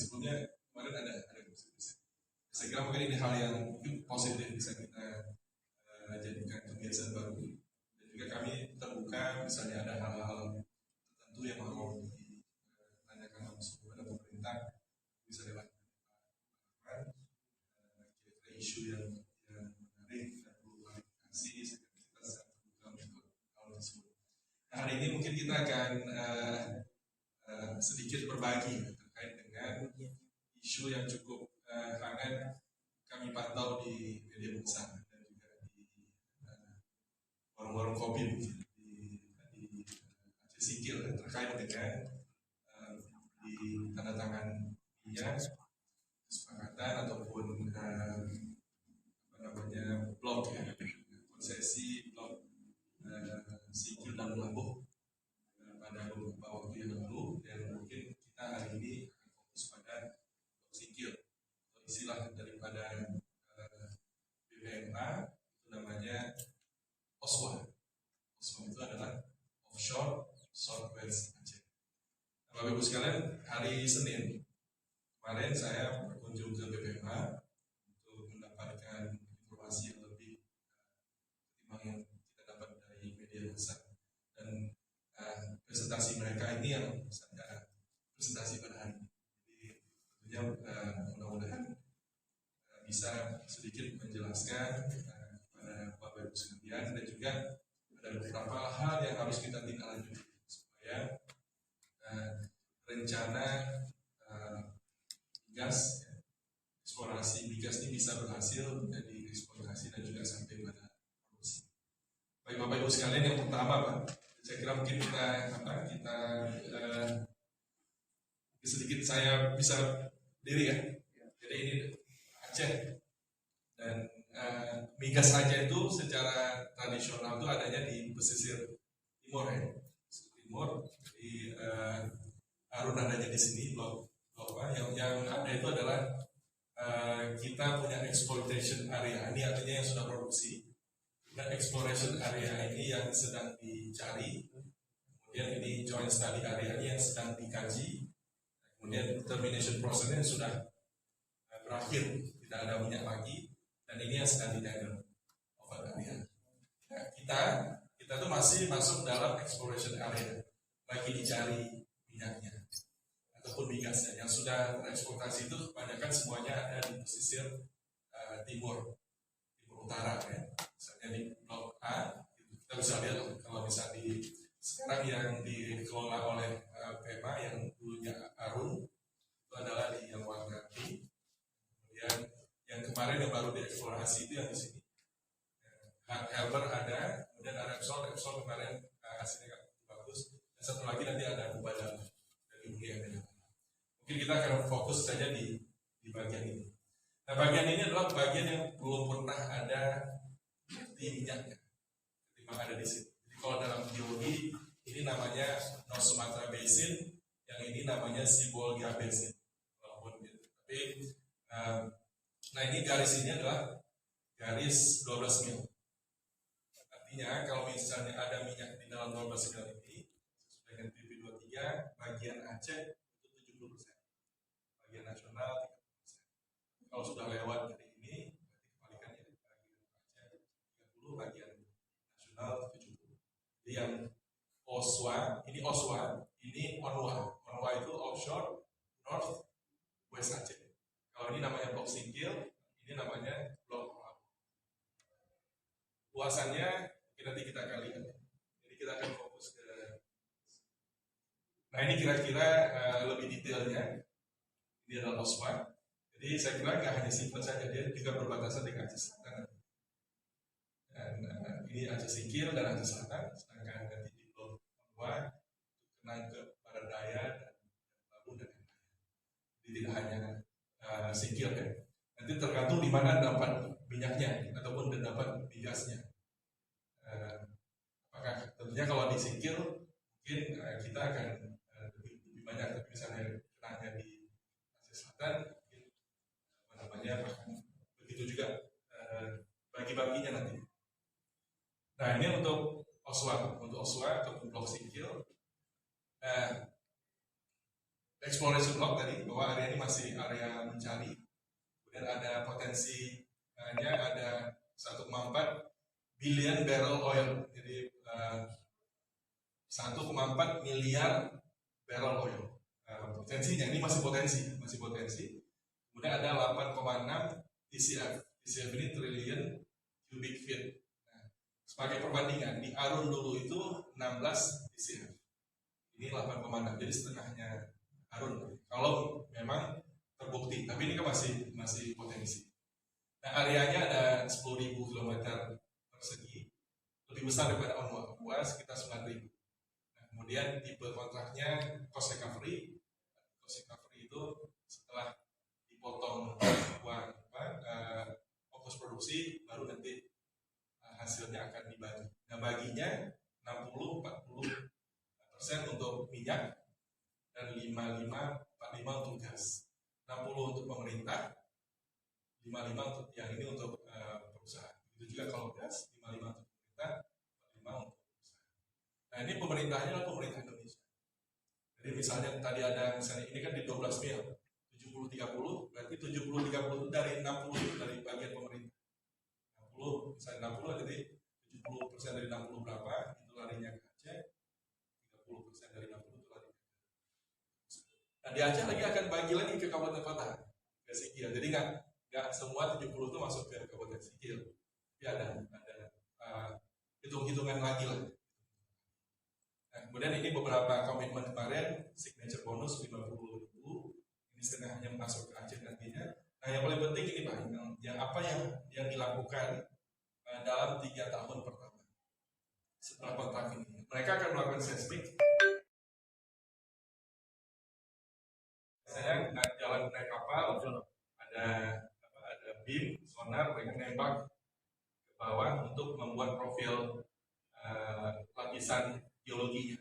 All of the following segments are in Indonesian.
sebelumnya kemarin ada gosip-gosip. Saya kira mungkin ini hal yang mungkin positif bisa kita jadikan kebiasaan baru. Dan juga kami terbuka misalnya ada hal-hal tertentu yang mau ditanyakan langsung kepada pemerintah, bisa lewat kira-kira isu yang menarik dan perlu klarifikasi, sehingga kita sangat terbuka untuk hal tersebut. Nah, hari ini mungkin kita akan sedikit berbagi terkait dengan isu yang cukup hangat kami pantau di media massa dan juga di warung-warung kopi di Aceh Singkil terkait dengan di tanda tangan kesepakatan ataupun blok konsesi blok Singkil dan Labuh pada beberapa waktu yang lalu, dan mungkin kita hari ini akan fokus pada blok Singkil atau istilah daripada BPMA itu namanya OSWA. OSWA itu adalah Offshore Southwest Aceh. Nah, Bapak Ibu sekalian, hari Senin kemarin saya berkunjung ke BPMA untuk mendapatkan informasi yang lebih ketimbang yang kita dapat dari media massa, dan presentasi mereka ini yang saya presentasi pada hari ini. Jadi tentunya mudah-mudahan bisa sedikit menjelaskan kepada Bapak Ibu sekalian, dan juga ada beberapa hal yang harus kita tindak lanjuti supaya rencana migas, eksplorasi migas ini bisa berhasil menjadi eksplorasi dan juga sampai pada produksi. Baik Bapak Ibu sekalian, yang pertama Pak, saya kira mungkin kita sedikit saya bisa diri ya. Jadi ini Aceh, dan migas Aceh itu secara tradisional itu adanya di pesisir timur ya, timur. Di Harun adanya di sini blok yang ada itu adalah kita punya exploitation area, ini artinya yang sudah produksi, dan exploration area ini yang sedang dicari, kemudian ini joint study area ini yang sedang dikaji, kemudian termination process-nya sudah berakhir, tidak ada minyak lagi, dan ini yang sedang ditender over area. Nah, kita tuh masih masuk dalam exploration area, lagi dicari minyaknya ataupun migasnya yang sudah tereksploitasi. Itu kebanyakan semuanya ada di pesisir timur utara ya. Misalnya di blok A, kita bisa lihat kalau misalnya sekarang yang dikelola oleh PEMA yang dulunya Arun itu adalah di yang Wangkati. Kemudian yang kemarin yang baru dieksplorasi itu yang di sini. Helber ada, kemudian ada Repsol kemarin hasilnya bagus. Dan satu lagi nanti ada Bubadal dari Uni Emirat. Mungkin kita akan fokus saja di bagian ini. Nah, bagian ini adalah bagian yang belum pernah ada di minyaknya ketimbang ada di sini. Jadi kalau dalam geologi ini namanya North Sumatra Basin, yang ini namanya Sibolga Basin. Walaupun gitu. Tapi nah ini garis ini adalah garis 12 mil. Artinya kalau misalnya ada minyak di dalam 12 mil ini, sesuai dengan PP23, bagian Aceh itu 70%, bagian nasional 30%. Kalau sudah lewat dari ini, berarti kebalikannya, bagian Aceh 30, bagian nasional 70. Jadi yang OSWA, ini ONWA. ONWA itu Offshore North West Aceh. Kalau ini namanya blok Singkil, ini namanya blok Labuh. Luasannya nanti kita akan lihat. Jadi kita akan fokus ke. Nah, ini kira-kira lebih detailnya. Ini adalah OSWA. Jadi saya kira nggak hanya Singkil saja, dia juga berbatasan dengan Aceh Selatan. Dan ini Aceh Singkil dan Aceh Selatan. Sedangkan nanti di blok ONWA kena ke Barat Daya dan Labuh dan yang lain. Jadi tidak hanya Singkil ya. Nanti tergantung di mana dapat minyaknya ataupun dapat migasnya. Apakah tentunya kalau di Singkil mungkin kita akan lebih banyak, tapi misalnya kenanya di Aceh Selatan mungkin bahkan begitu juga bagi-baginya nanti. Nah, ini untuk OSWA atau blok Singkil. Exploration block tadi bahwa area ini masih area mencari. Kemudian ada potensinya ada 1,4 billion barrel oil, jadi 1,4 miliar barrel oil. Potensinya ini masih potensi. Kemudian ada 8,6 TCF. TCF ini trillion cubic feet. Nah, sebagai perbandingan di Arun dulu itu 16 TCF. Ini 8,6, jadi setengahnya Arun. Kalau memang terbukti, tapi ini kan masih potensi. Nah, areanya ada 10.000 km persegi, lebih besar daripada Onwa sekitar 9.000. Nah, kemudian tipe kontraknya cost recovery. Cost recovery itu setelah dipotong uang ongkos produksi, baru nanti hasilnya akan dibagi. Nah, baginya 60-40% untuk minyak dan 55-45 untuk gas. 60 untuk pemerintah, 55 untuk yang ini untuk perusahaan. Itu juga kalau gas, 55 untuk pemerintah, 45 untuk perusahaan. Nah, ini pemerintahnya adalah pemerintah Indonesia. Jadi misalnya tadi ada, misalnya ini kan di 12 mil, 70-30, berarti 70-30 itu dari 60 itu dari bagian pemerintah. 60, misalnya 60, jadi 70% dari 60 berapa, itu larinya ke Aceh, 30% dari 60 itu lari ke Aceh. Nah, di Aceh lagi akan bagi lagi ke kabupaten kota, ke Sikil. Jadi nggak semua 70 itu masuk ke kabupaten Sikil. Tapi ada hitung-hitungan lagi lah. Nah, kemudian ini beberapa komitmen kemarin, signature bonus 50.000, ini setengahnya masuk ke Aceh nantinya. Nah, yang paling penting ini Pak, yang apa yang dilakukan dalam 3 tahun pertama setelah kontrak ini. Mereka akan melakukan seismik. Saya jalan naik kapal, ada BIM, sonar, mereka nembak ke bawah untuk membuat profil lapisan geologinya.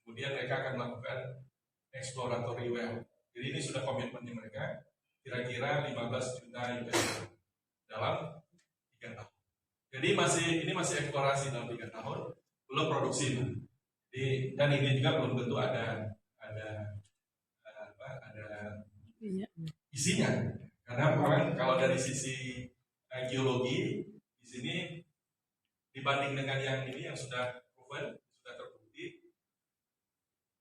Kemudian mereka akan melakukan exploratory well. Jadi ini sudah komitmennya mereka, kira-kira 15 juta US dalam 3 tahun. Jadi ini masih eksplorasi dalam 3 tahun, belum produksi. Jadi, dan ini juga belum tentu ada isinya. Karena memang kalau dari sisi geologi di sini dibanding dengan yang ini yang sudah proven, sudah terbukti,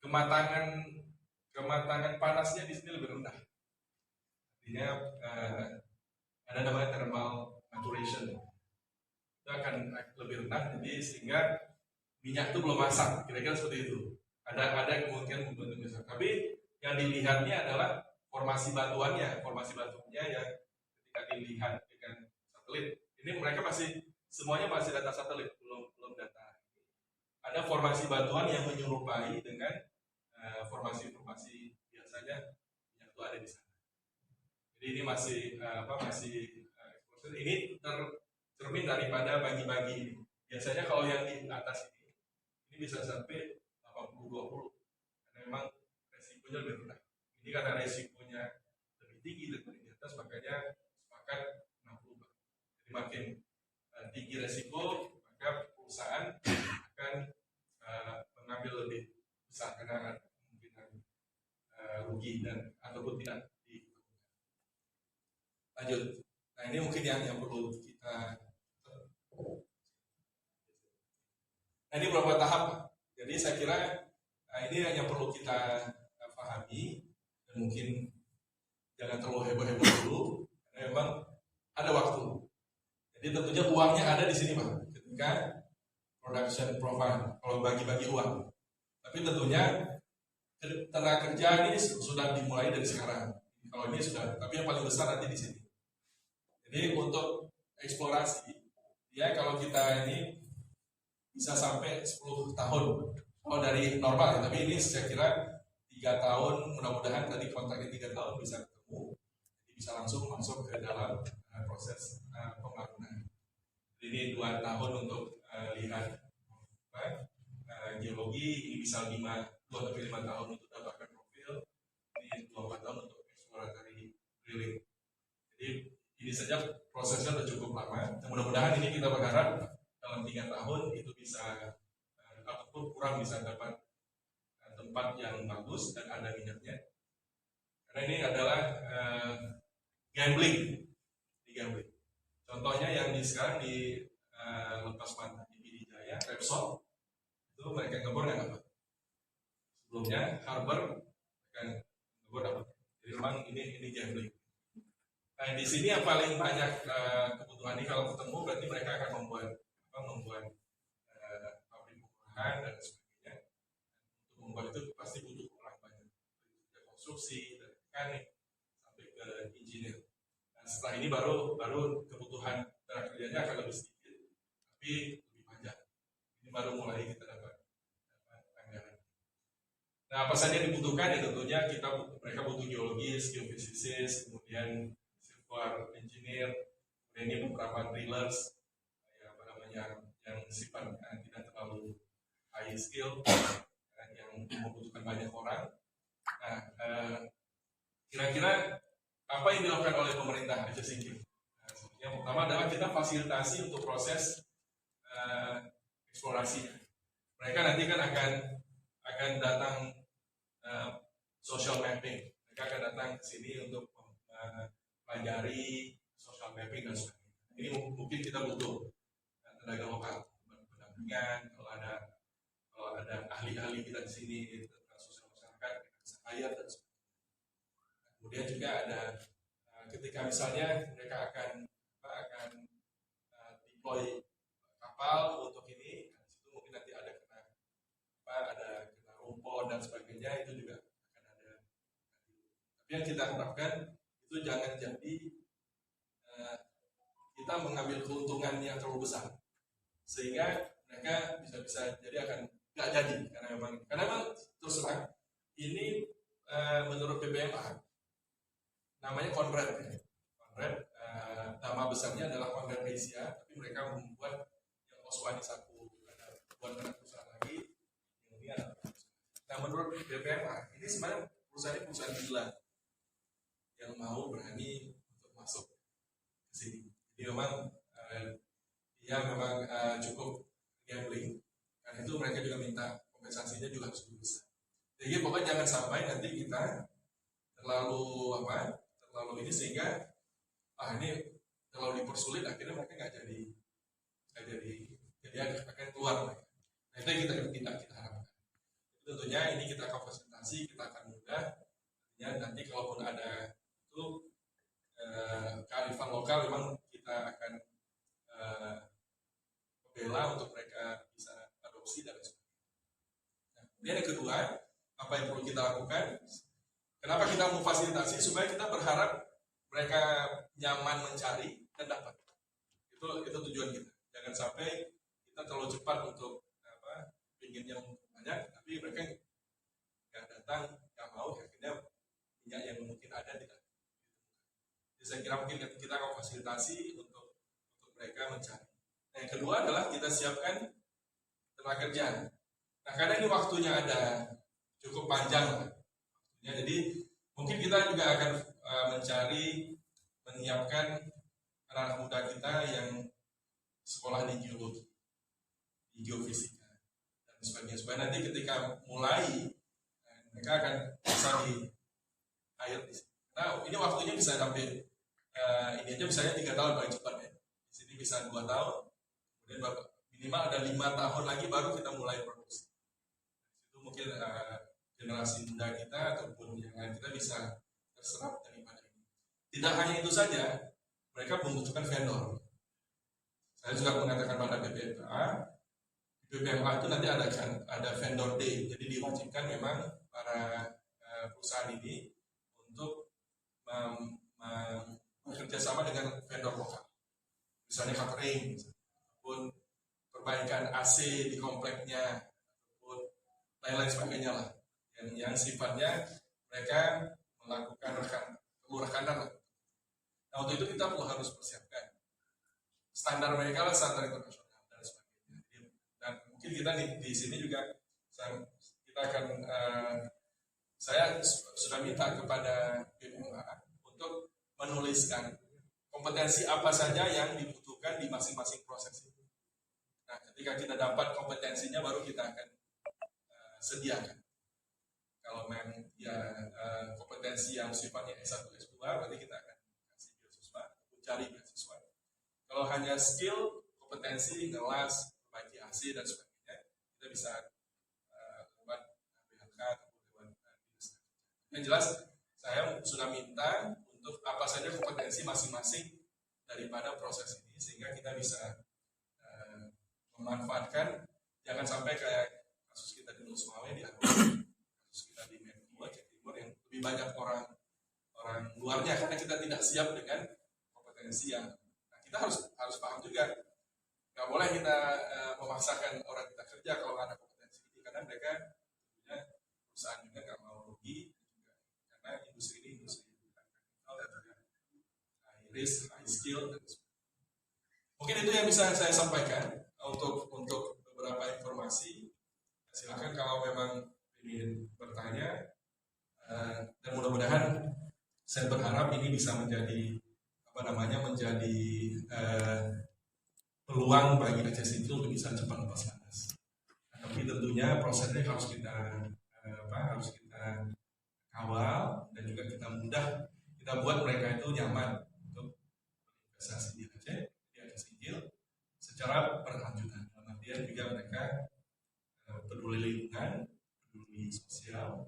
kematangan panasnya di sini lebih rendah. Artinya ada namanya thermal maturation, itu akan lebih rendah, jadi sehingga minyak itu belum masak, kira-kira seperti itu. Ada kemungkinan membentuk besar, tapi yang dilihatnya adalah formasi batuannya yang ketika dilihat dengan satelit, ini mereka semuanya masih data satelit, belum data. Ada formasi batuan yang menyerupai dengan formasi-formasi biasanya yang itu ada di sana. Jadi ini masih ini tercermin daripada bagi-bagi ini. Biasanya kalau yang di atas ini bisa sampai 80-20, karena memang resikonya lebih rendah. Ini karena resikonya lebih tinggi daripada di atas, makanya sepakat 60. Jadi makin tinggi resiko, maka perusahaan akan mengambil lebih besar karena kemungkinan rugi dan ataupun tidak dilakukan. Lanjut. Nah, ini mungkin yang perlu kita. Nah, ini beberapa tahap. Jadi saya kira ini yang perlu kita pahami, dan mungkin jangan terlalu heboh-heboh dulu, karena memang ada waktu. Jadi tentunya uangnya ada di sini Pak, ketika production profile, kalau bagi-bagi uang. Tapi tentunya tenaga kerja ini sudah dimulai dari sekarang. Kalau ini sudah, tapi yang paling besar nanti di sini. Jadi untuk eksplorasi, ya kalau kita ini bisa sampai 10 tahun. Kalau dari normal ya, tapi ini saya kira 3 tahun, mudah-mudahan tadi kontraknya 3 tahun bisa ketemu, jadi bisa langsung masuk ke dalam proses pembangunan. Jadi ini 2 tahun untuk lihat geologi, ini bisa 2-5 tahun untuk dapatkan profil, ini 2-4 tahun untuk exploratory drilling. Jadi ini saja prosesnya sudah cukup lama. Mudah-mudahan ini kita berharap dalam 3 tahun itu bisa ataupun kurang bisa dapat tempat yang bagus dan ada minyaknya. Nah ini adalah gambling. Contohnya yang sekarang di lepas pantai di Pidi Jaya, Repsol, itu mereka ngebor nggak dapat. Sebelumnya Harbor mereka ngebor dapat. Jadi memang ini gambling. Nah di sini yang paling banyak kebutuhan ini kalau ketemu berarti mereka akan membuat pabrik pengolahan dan sebagainya. Untuk membuat itu pasti butuh orang banyak, dari konstruksi, dari mekanik, sampai ke engineer. Nah, setelah ini baru kebutuhan tenaga kerjanya akan lebih sedikit, tapi lebih panjang. Ini baru mulai kita dapat anggaran. Nah, apa saja dibutuhkan? Ya tentunya mereka butuh geologis, geofisikis, kemudian civil engineer, kemudian ini beberapa drillers, yang sifatnya tidak terlalu high skill, yang membutuhkan banyak orang. Nah, kira-kira apa yang dilakukan oleh pemerintah Aceh Singkil? Yang pertama adalah kita fasilitasi untuk proses eksplorasinya. Mereka nanti kan akan datang social mapping. Mereka akan datang ke sini untuk mempelajari social mapping dan sebagainya. Ini mungkin kita butuh tenaga lokal, pendampingan. Kalau ada ahli-ahli kita di sini tentang sosial masyarakat, kita bisa hire dan sebagainya. Kemudian juga ada ketika misalnya mereka akan deploy kapal untuk ini, di situ mungkin nanti ada kena rumput dan sebagainya, itu juga akan ada. Tapi yang kita harapkan itu jangan jadi kita mengambil keuntungan yang terlalu besar, sehingga mereka bisa jadi akan nggak jadi karena memang terus terang ini menurut BPMA namanya Conrad. Nama besarnya adalah Conrad Asia, tapi mereka membuat yang Oswani satu, buat anak perusahaan lagi, yang ini anak perusahaan. Nah menurut BPMA ini sebenarnya perusahaan gila yang mau berani untuk masuk ke sini. Jadi memang dia memang cukup gambling, karena itu mereka juga minta kompensasinya juga harus besar. Jadi pokoknya jangan sampai nanti kita terlalu ini sehingga ini terlalu dipersulit, akhirnya mereka nggak jadi akan keluar. Nah itu yang kita harapkan. Tentunya ini kita akan fasilitasi, kita akan mudah. Ya, nanti kalaupun ada itu kearifan lokal, memang kita akan membela untuk mereka bisa adopsi dan sebagainya. Nah, kemudian yang kedua, apa yang perlu kita lakukan? Kenapa kita mau fasilitasi? Supaya kita berharap mereka nyaman mencari dan dapat. Itu tujuan kita. Jangan sampai kita terlalu cepat untuk ingin yang banyak, tapi mereka nggak datang, nggak mau, akhirnya minyak yang mungkin ada tidak. Jadi saya kira mungkin kita akan fasilitasi untuk mereka mencari. Nah, yang kedua adalah kita siapkan tenaga kerja. Nah, karena ini waktunya ada cukup panjang. Jadi mungkin kita juga akan menyiapkan anak-anak muda kita yang sekolah di geologi, di geofisika dan sebagainya. Supaya nanti ketika mulai mereka akan bisa di hire di sini. Nah ini waktunya bisa sampai ini aja misalnya 3 tahun paling cepat ya. Di sini bisa 2 tahun, kemudian minimal ada 5 tahun lagi baru kita mulai produksi. Itu mungkin generasi muda kita ataupun yang lain kita bisa terserap daripada ini. Tidak hanya itu saja, mereka membutuhkan vendor. Saya juga mengatakan pada BPMA itu nanti ada vendor day, jadi diwajibkan memang para perusahaan ini untuk bekerja sama dengan vendor lokal, misalnya catering, ataupun perbaikan AC di kompleknya, ataupun lain-lain sebagainya lah. Yang sifatnya mereka melakukan rekanan. Nah untuk itu kita harus persiapkan standar mereka lah, standar internasional dan sebagainya. Dan mungkin kita di sini juga kita akan saya sudah minta kepada BPMA untuk menuliskan kompetensi apa saja yang dibutuhkan di masing-masing proses itu. Nah ketika kita dapat kompetensinya baru kita akan sediakan. Kalau memang ya kompetensi yang sifatnya S1, S2, berarti kita akan kasih beasiswa, cari beasiswa. Kalau hanya skill, kompetensi, ngelas, perbaiki AC dan sebagainya, kita bisa lewat BHK atau lewat dinas. Yang jelas, saya sudah minta untuk apa saja kompetensi masing-masing daripada proses ini, sehingga kita bisa memanfaatkan, jangan sampai kayak kasus kita di Sulawesi, di Arua, kasus kita di Menua, Jawa Timur, yang lebih banyak orang luarnya, karena kita tidak siap dengan kompetensi yang kita harus paham juga, nggak boleh kita memaksakan orang kita kerja kalau nggak ada kompetensi ini, karena mereka punya perusahaan juga nggak mau rugi juga, karena industri ini industri teknikal dan juga high risk, high skill. Mungkin itu yang bisa saya sampaikan untuk beberapa informasi. Silakan kalau memang ingin bertanya, dan mudah-mudahan saya berharap ini bisa menjadi menjadi peluang bagi Aceh City untuk bisa cepat lepas landas. Tapi tentunya prosesnya harus kita kawal dan juga kita buat mereka itu nyaman untuk investasi di Aceh City secara berkelanjutan. Dalam artian juga mereka peduli lingkungan, peduli sosial,